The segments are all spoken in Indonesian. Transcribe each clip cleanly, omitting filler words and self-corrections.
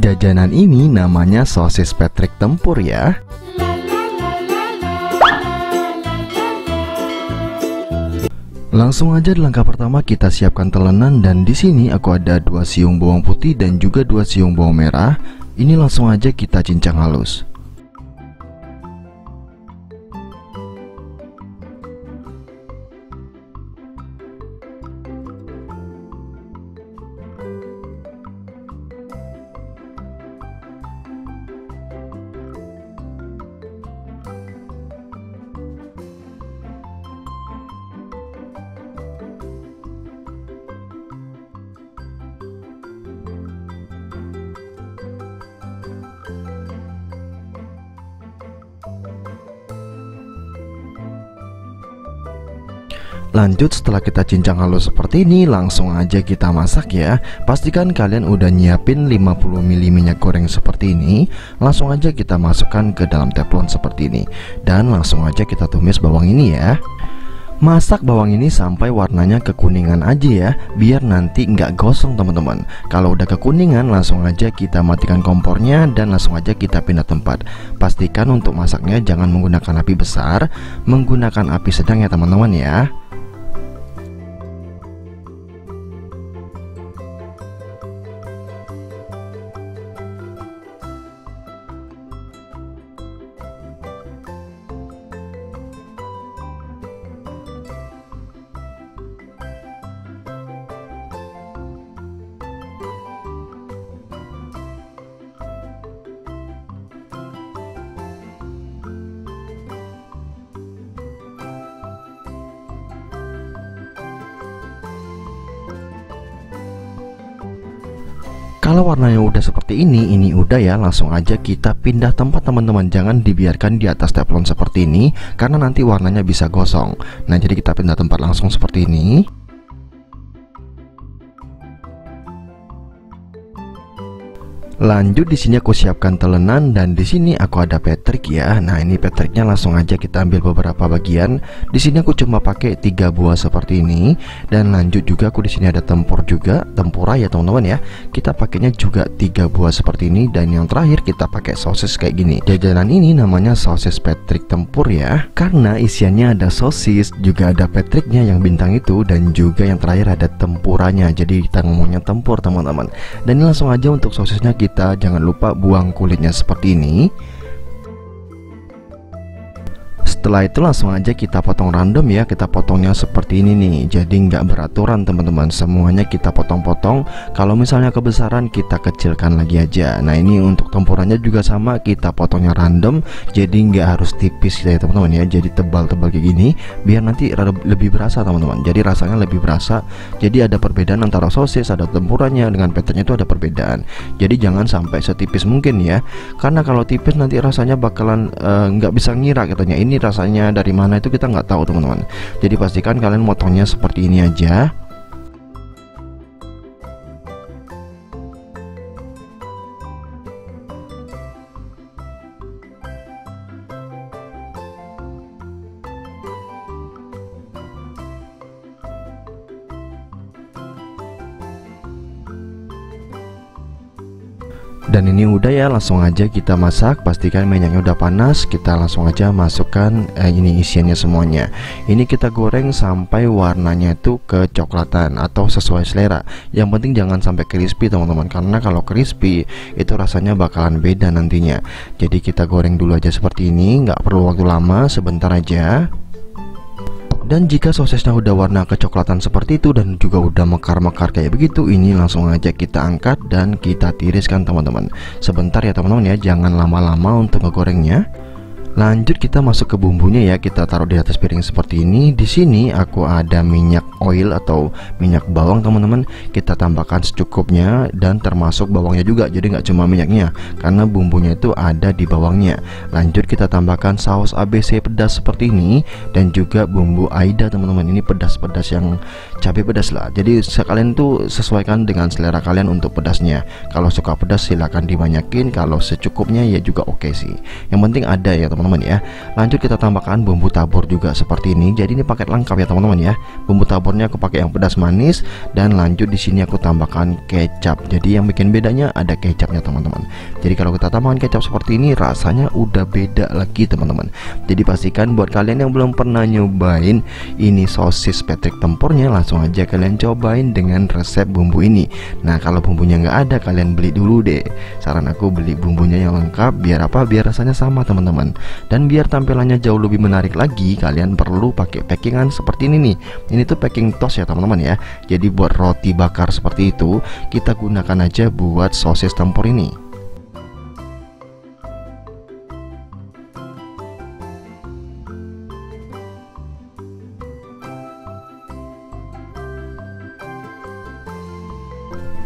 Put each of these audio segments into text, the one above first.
Jajanan ini namanya sosis Patrick tempur ya. Langsung aja di langkah pertama kita siapkan telenan, dan di sini aku ada 2 siung bawang putih dan juga 2 siung bawang merah. Ini langsung aja kita cincang halus. Lanjut, setelah kita cincang halus seperti ini, langsung aja kita masak ya. Pastikan kalian udah nyiapin 50 ml minyak goreng seperti ini. Langsung aja kita masukkan ke dalam teflon seperti ini, dan langsung aja kita tumis bawang ini ya. Masak bawang ini sampai warnanya kekuningan aja ya, biar nanti nggak gosong teman-teman. Kalau udah kekuningan, langsung aja kita matikan kompornya dan langsung aja kita pindah tempat. Pastikan untuk masaknya jangan menggunakan api besar, menggunakan api sedang ya teman-teman ya. Kalau warnanya udah seperti ini udah ya, langsung aja kita pindah tempat teman-teman. Jangan dibiarkan di atas teflon seperti ini, karena nanti warnanya bisa gosong. Nah, jadi kita pindah tempat langsung seperti ini. Lanjut, di sini aku siapkan telenan, dan di sini aku ada Patrick ya. Nah, ini Patricknya langsung aja kita ambil beberapa bagian. Di sini aku cuma pakai 3 buah seperti ini. Dan lanjut juga aku di sini ada tempur juga, tempura ya teman-teman ya. Kita pakainya juga 3 buah seperti ini, dan yang terakhir kita pakai sosis kayak gini. Jajanan ini namanya sosis Patrick tempur ya, karena isiannya ada sosis, juga ada Patricknya yang bintang itu, dan juga yang terakhir ada tempuranya. Jadi kita ngomongnya tempur teman-teman. Dan ini langsung aja untuk sosisnya kita jangan lupa buang kulitnya seperti ini. Setelah itu langsung aja kita potong random ya. Kita potongnya seperti ini nih, jadi nggak beraturan teman-teman. Semuanya kita potong-potong. Kalau misalnya kebesaran kita kecilkan lagi aja. Nah, ini untuk tempurannya juga sama, kita potongnya random, jadi nggak harus tipis ya teman-teman ya. Jadi tebal-tebal kayak gini, biar nanti lebih berasa teman-teman. Jadi rasanya lebih berasa. Jadi ada perbedaan antara sosis, ada tempurannya dengan petetnya itu ada perbedaan. Jadi jangan sampai setipis mungkin ya, karena kalau tipis nanti rasanya bakalan nggak bisa ngira katanya ini rasanya dari mana, itu kita nggak tahu teman-teman. Jadi pastikan kalian motongnya seperti ini aja. Dan ini udah ya, langsung aja kita masak. Pastikan minyaknya udah panas, kita langsung aja masukkan ini isiannya semuanya. Ini kita goreng sampai warnanya itu kecoklatan atau sesuai selera. Yang penting jangan sampai crispy teman-teman, karena kalau crispy itu rasanya bakalan beda nantinya. Jadi kita goreng dulu aja seperti ini, nggak perlu waktu lama, sebentar aja. Dan jika sosisnya udah warna kecoklatan seperti itu dan juga udah mekar-mekar kayak begitu, ini langsung aja kita angkat dan kita tiriskan teman-teman. Sebentar ya teman-teman ya, jangan lama-lama untuk ngegorengnya. Lanjut kita masuk ke bumbunya ya, kita taruh di atas piring seperti ini. Di sini aku ada minyak oil atau minyak bawang teman-teman. Kita tambahkan secukupnya dan termasuk bawangnya juga, jadi nggak cuma minyaknya, karena bumbunya itu ada di bawangnya. Lanjut kita tambahkan saus ABC pedas seperti ini, dan juga bumbu Aida teman-teman. Ini pedas-pedas yang cabai pedas lah. Jadi sekalian tuh sesuaikan dengan selera kalian untuk pedasnya. Kalau suka pedas silahkan dibanyakin, kalau secukupnya ya juga oke sih. Yang penting ada ya teman-teman. teman-teman ya. Lanjut kita tambahkan bumbu tabur juga seperti ini. Jadi ini paket lengkap ya teman-teman ya. Bumbu taburnya aku pakai yang pedas manis, dan lanjut di sini aku tambahkan kecap. Jadi yang bikin bedanya ada kecapnya teman-teman. Jadi kalau kita tambahkan kecap seperti ini rasanya udah beda lagi teman-teman. Jadi pastikan buat kalian yang belum pernah nyobain ini sosis Patrick tempurnya, langsung aja kalian cobain dengan resep bumbu ini. Nah kalau bumbunya nggak ada, kalian beli dulu deh. Saran aku beli bumbunya yang lengkap, biar apa? Biar rasanya sama teman-teman. Dan biar tampilannya jauh lebih menarik lagi, kalian perlu pakai packingan seperti ini nih. Ini tuh packing toast ya teman-teman ya. Jadi buat roti bakar seperti itu, kita gunakan aja buat sosis tempur ini.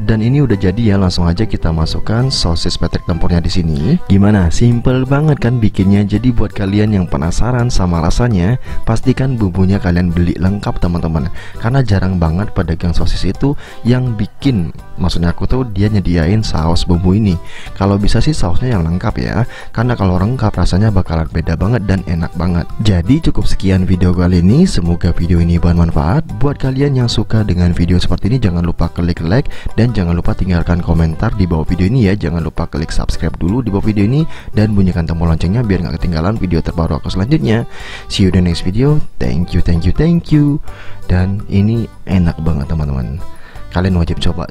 Dan ini udah jadi ya, langsung aja kita masukkan sosis Patrick tempurnya di sini. Gimana? Simple banget kan bikinnya. Jadi buat kalian yang penasaran sama rasanya, pastikan bumbunya kalian beli lengkap teman-teman. Karena jarang banget pedagang sosis itu yang bikin, maksudnya aku tuh dia nyediain saus bumbu ini. Kalau bisa sih sausnya yang lengkap ya. Karena kalau lengkap rasanya bakalan beda banget dan enak banget. Jadi cukup sekian video kali ini. Semoga video ini bermanfaat. Buat kalian yang suka dengan video seperti ini, jangan lupa klik like dan jangan lupa tinggalkan komentar di bawah video ini ya. Jangan lupa klik subscribe dulu di bawah video ini dan bunyikan tombol loncengnya biar nggak ketinggalan video terbaru aku selanjutnya. See you in the next video. Thank you. Dan ini enak banget teman-teman. Kalian wajib coba.